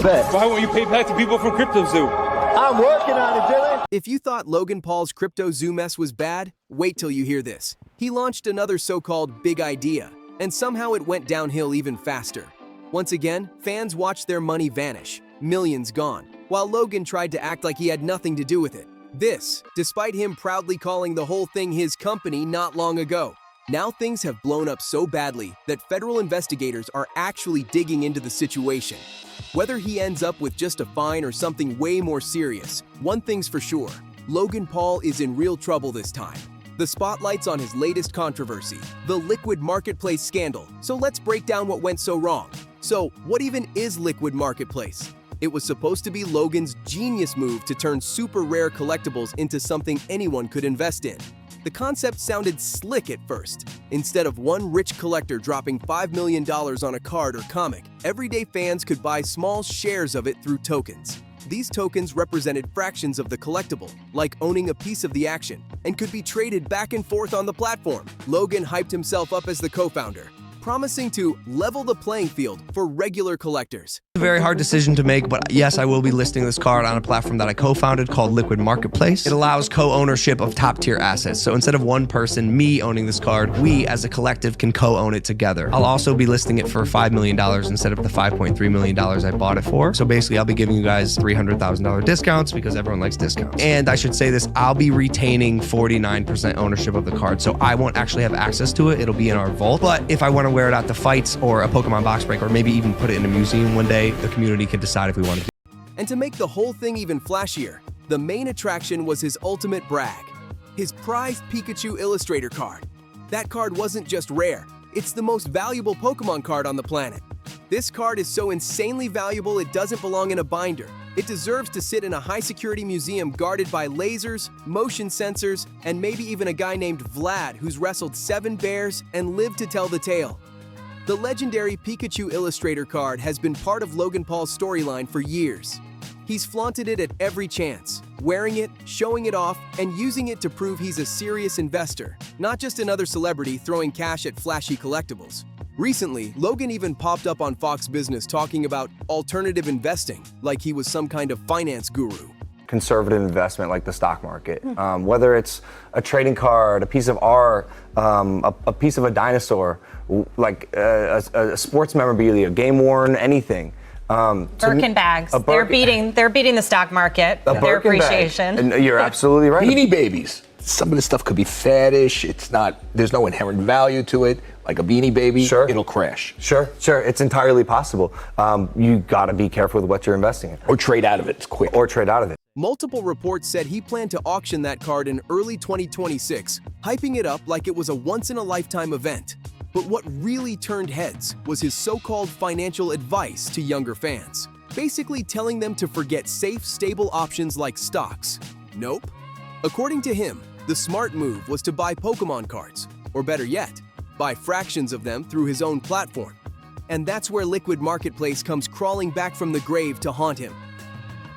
Bet. Why won't you pay back to people from CryptoZoo? I'm working on it, Dylan. If you thought Logan Paul's crypto zoo mess was bad, wait till you hear this. He launched another so-called big idea, and somehow it went downhill even faster. Once again, fans watched their money vanish, millions gone, while Logan tried to act like he had nothing to do with it. This, despite him proudly calling the whole thing his company not long ago. Now things have blown up so badly that federal investigators are actually digging into the situation. Whether he ends up with just a fine or something way more serious, one thing's for sure, Logan Paul is in real trouble this time. The spotlight's on his latest controversy, the liquid marketplace scandal. So let's break down what went so wrong. So, what even is liquid marketplace? It was supposed to be Logan's genius move to turn super rare collectibles into something anyone could invest in. The concept sounded slick at first. Instead of one rich collector dropping $5 million on a card or comic, everyday fans could buy small shares of it through tokens. These tokens represented fractions of the collectible, like owning a piece of the action, and could be traded back and forth on the platform. Logan hyped himself up as the co-founder, promising to level the playing field for regular collectors. It's a very hard decision to make, but yes, I will be listing this card on a platform that I co-founded called Liquid Marketplace. It allows co-ownership of top-tier assets. So instead of one person, me owning this card, we as a collective can co-own it together. I'll also be listing it for $5 million instead of the $5.3 million I bought it for. So basically, I'll be giving you guys $300,000 discounts because everyone likes discounts. And I should say this, I'll be retaining 49% ownership of the card. So I won't actually have access to it. It'll be in our vault. But if I want to wear it out to fights or a Pokemon box break, or maybe even put it in a museum one day, the community can decide if we want to do. And to make the whole thing even flashier, the main attraction was his ultimate brag, his prized Pikachu Illustrator card. That card wasn't just rare, it's the most valuable Pokemon card on the planet. This card is so insanely valuable it doesn't belong in a binder. It deserves to sit in a high-security museum guarded by lasers, motion sensors, and maybe even a guy named Vlad who's wrestled 7 bears and lived to tell the tale. The legendary Pikachu Illustrator card has been part of Logan Paul's storyline for years. He's flaunted it at every chance, wearing it, showing it off, and using it to prove he's a serious investor, not just another celebrity throwing cash at flashy collectibles. Recently, Logan even popped up on Fox Business talking about alternative investing, like he was some kind of finance guru. Conservative investment like the stock market, whether it's a trading card, a piece of art, a piece of a dinosaur, like a sports memorabilia, game worn, anything. Birkin bags. They're beating the stock market. Their appreciation. And you're absolutely right. Beanie Babies. Some of this stuff could be faddish. It's not. There's no inherent value to it. Like a Beanie Baby, Sure. It'll crash. Sure. It's entirely possible. You got to be careful with what you're investing in. Or trade out of it quick. Or trade out of it. Multiple reports said he planned to auction that card in early 2026, hyping it up like it was a once-in-a-lifetime event. But what really turned heads was his so-called financial advice to younger fans, basically telling them to forget safe, stable options like stocks. Nope. According to him, the smart move was to buy Pokemon cards, or better yet, buy fractions of them through his own platform. And that's where Liquid Marketplace comes crawling back from the grave to haunt him.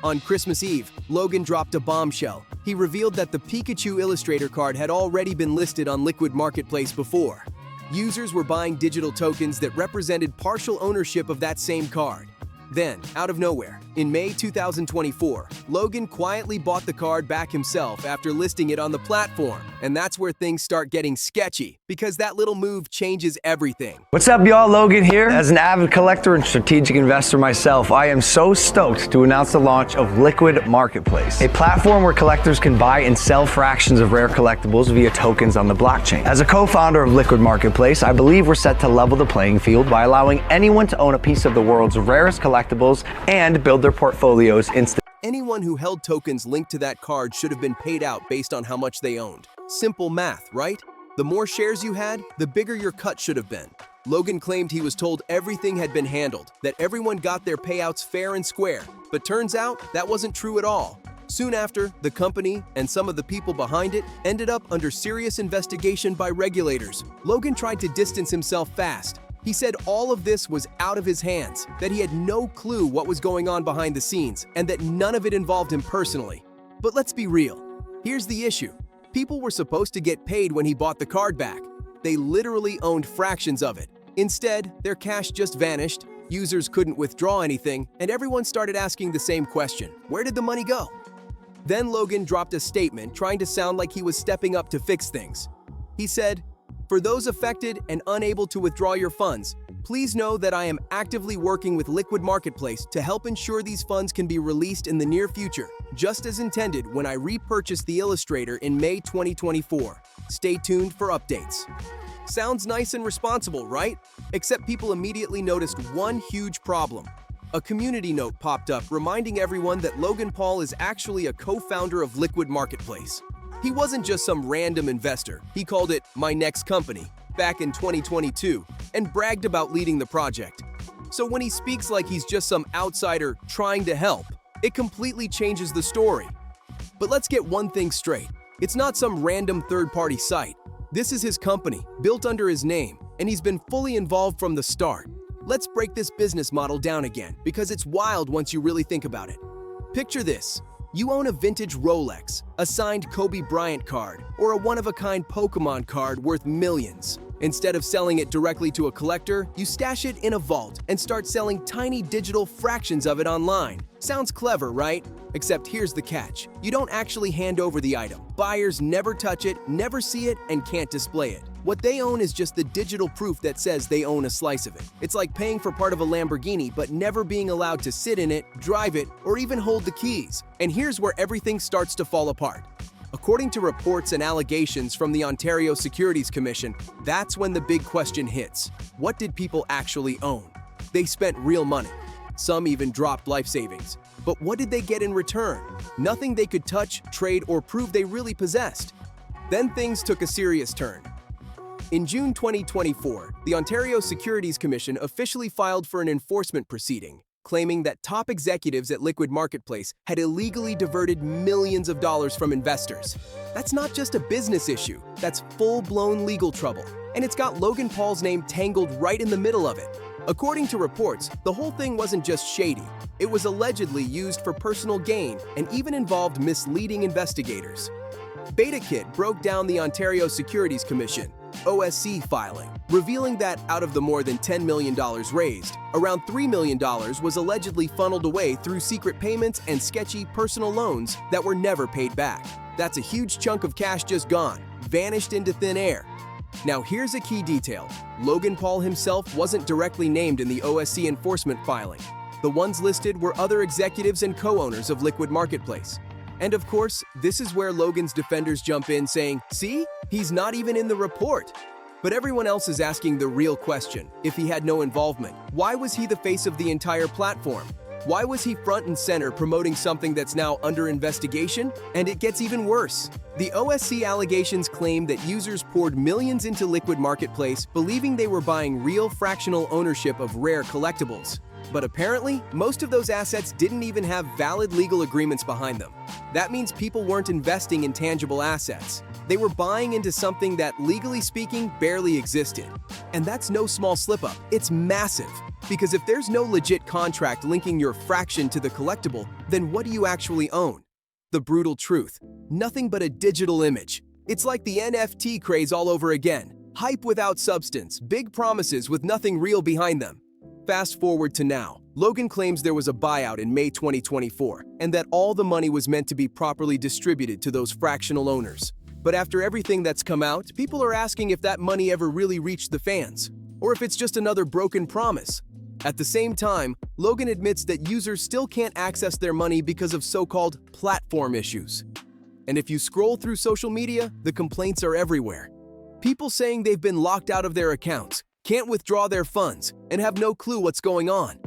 On Christmas Eve, Logan dropped a bombshell. He revealed that the Pikachu Illustrator card had already been listed on Liquid Marketplace before. Users were buying digital tokens that represented partial ownership of that same card. Then, out of nowhere, in May 2024, Logan quietly bought the card back himself after listing it on the platform. And that's where things start getting sketchy, because that little move changes everything. What's up, y'all? Logan here. As an avid collector and strategic investor myself, I am so stoked to announce the launch of Liquid Marketplace, a platform where collectors can buy and sell fractions of rare collectibles via tokens on the blockchain. As a co-founder of Liquid Marketplace, I believe we're set to level the playing field by allowing anyone to own a piece of the world's rarest collectibles and build their portfolios instantly. Anyone who held tokens linked to that card should have been paid out based on how much they owned. Simple math, right? The more shares you had, the bigger your cut should have been. Logan claimed he was told everything had been handled, that everyone got their payouts fair and square, but turns out that wasn't true at all. Soon after, the company and some of the people behind it ended up under serious investigation by regulators. Logan tried to distance himself fast. He said all of this was out of his hands, that he had no clue what was going on behind the scenes, and that none of it involved him personally. But let's be real. Here's the issue. People were supposed to get paid when he bought the card back. They literally owned fractions of it. Instead, their cash just vanished, Users couldn't withdraw anything, and everyone started asking the same question: where did the money go? Then Logan dropped a statement trying to sound like he was stepping up to fix things. He said, "For those affected and unable to withdraw your funds, please know that I am actively working with Liquid Marketplace to help ensure these funds can be released in the near future, just as intended when I repurchased the Illustrator in May 2024. Stay tuned for updates." Sounds nice and responsible, right? Except people immediately noticed one huge problem. A community note popped up reminding everyone that Logan Paul is actually a co-founder of Liquid Marketplace. He wasn't just some random investor. He called it "my next company" back in 2022 and bragged about leading the project. So when he speaks like he's just some outsider trying to help, it completely changes the story. But let's get one thing straight. It's not some random third-party site. This is his company, built under his name, and he's been fully involved from the start. Let's break this business model down again, because it's wild once you really think about it. Picture this. You own a vintage Rolex, a signed Kobe Bryant card, or a one-of-a-kind Pokémon card worth millions. Instead of selling it directly to a collector, you stash it in a vault and start selling tiny digital fractions of it online. Sounds clever, right? Except here's the catch. You don't actually hand over the item. Buyers never touch it, never see it, and can't display it. What they own is just the digital proof that says they own a slice of it. It's like paying for part of a Lamborghini but never being allowed to sit in it, drive it, or even hold the keys. And here's where everything starts to fall apart. According to reports and allegations from the Ontario Securities Commission, that's when the big question hits. What did people actually own? They spent real money. Some even dropped life savings. But what did they get in return? Nothing they could touch, trade, or prove they really possessed. Then things took a serious turn. In June 2024, the Ontario Securities Commission officially filed for an enforcement proceeding, claiming that top executives at Liquid Marketplace had illegally diverted millions of dollars from investors. That's not just a business issue, that's full-blown legal trouble. And it's got Logan Paul's name tangled right in the middle of it. According to reports, the whole thing wasn't just shady. It was allegedly used for personal gain and even involved misleading investigators. BetaKit broke down the Ontario Securities Commission OSC filing, revealing that out of the more than $10 million raised, around $3 million was allegedly funneled away through secret payments and sketchy personal loans that were never paid back. That's a huge chunk of cash just gone, vanished into thin air. Now here's a key detail. Logan Paul himself wasn't directly named in the OSC enforcement filing. The ones listed were other executives and co-owners of Liquid Marketplace. And of course, this is where Logan's defenders jump in saying, "See? He's not even in the report." But everyone else is asking the real question. If he had no involvement, why was he the face of the entire platform? Why was he front and center promoting something that's now under investigation? And it gets even worse. The OSC allegations claim that users poured millions into Liquid Marketplace believing they were buying real fractional ownership of rare collectibles. But apparently, most of those assets didn't even have valid legal agreements behind them. That means people weren't investing in tangible assets. They were buying into something that, legally speaking, barely existed. And that's no small slip-up. It's massive. Because if there's no legit contract linking your fraction to the collectible, then what do you actually own? The brutal truth. Nothing but a digital image. It's like the NFT craze all over again. Hype without substance, big promises with nothing real behind them. Fast forward to now. Logan claims there was a buyout in May 2024, and that all the money was meant to be properly distributed to those fractional owners. But after everything that's come out, people are asking if that money ever really reached the fans, or if it's just another broken promise. At the same time, Logan admits that users still can't access their money because of so-called platform issues. And if you scroll through social media, the complaints are everywhere. People saying they've been locked out of their accounts, can't withdraw their funds, and have no clue what's going on.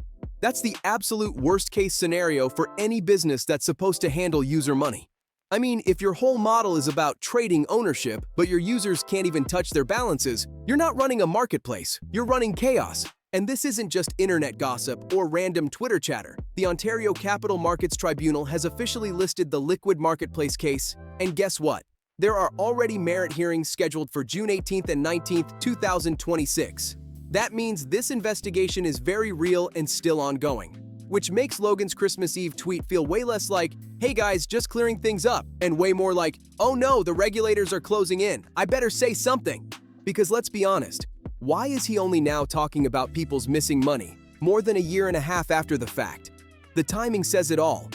That's the absolute worst-case scenario for any business that's supposed to handle user money. I mean, if your whole model is about trading ownership, but your users can't even touch their balances, you're not running a marketplace, you're running chaos. And this isn't just internet gossip or random Twitter chatter. The Ontario Capital Markets Tribunal has officially listed the Liquid Marketplace case, and guess what? There are already merit hearings scheduled for June 18th and 19th, 2026. That means this investigation is very real and still ongoing, which makes Logan's Christmas Eve tweet feel way less like, "Hey guys, just clearing things up," and way more like, "Oh no, the regulators are closing in. I better say something." Because let's be honest, why is he only now talking about people's missing money? more than a year and a half after the fact. The timing says it all.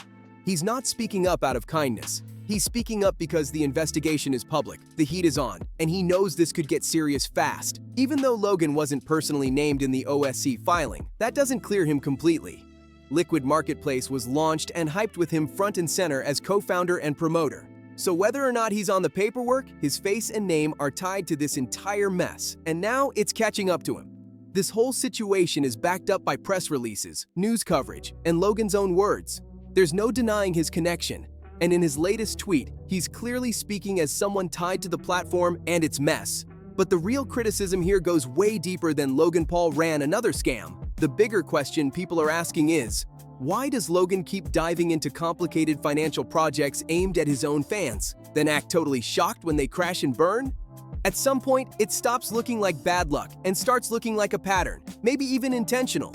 He's not speaking up out of kindness. He's speaking up because the investigation is public, the heat is on, and he knows this could get serious fast. Even though Logan wasn't personally named in the OSC filing, that doesn't clear him completely. Liquid Marketplace was launched and hyped with him front and center as co-founder and promoter. So whether or not he's on the paperwork, his face and name are tied to this entire mess, and now it's catching up to him. This whole situation is backed up by press releases, news coverage, and Logan's own words. There's no denying his connection, and in his latest tweet, he's clearly speaking as someone tied to the platform and its mess. But the real criticism here goes way deeper than Logan Paul ran another scam. The bigger question people are asking is, why does Logan keep diving into complicated financial projects aimed at his own fans, then act totally shocked when they crash and burn? At some point, it stops looking like bad luck and starts looking like a pattern, maybe even intentional.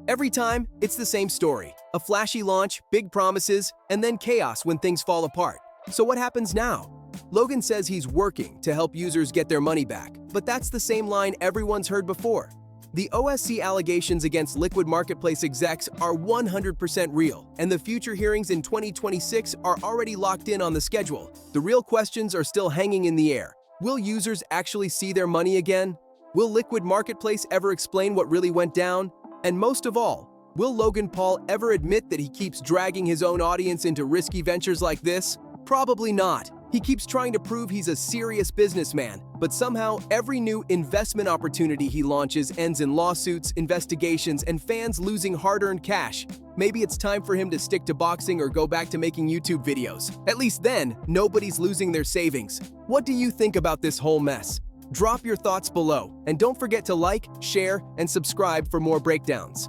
Every time, it's the same story. A flashy launch, big promises, and then chaos when things fall apart. So what happens now? Logan says he's working to help users get their money back, but that's the same line everyone's heard before. The OSC allegations against Liquid Marketplace execs are 100% real, and the future hearings in 2026 are already locked in on the schedule. The real questions are still hanging in the air. Will users actually see their money again? Will Liquid Marketplace ever explain what really went down? And most of all, will Logan Paul ever admit that he keeps dragging his own audience into risky ventures like this? Probably not. He keeps trying to prove he's a serious businessman, but somehow every new investment opportunity he launches ends in lawsuits, investigations, and fans losing hard-earned cash. Maybe it's time for him to stick to boxing or go back to making YouTube videos. At least then, nobody's losing their savings. What do you think about this whole mess? Drop your thoughts below, and don't forget to like, share, and subscribe for more breakdowns.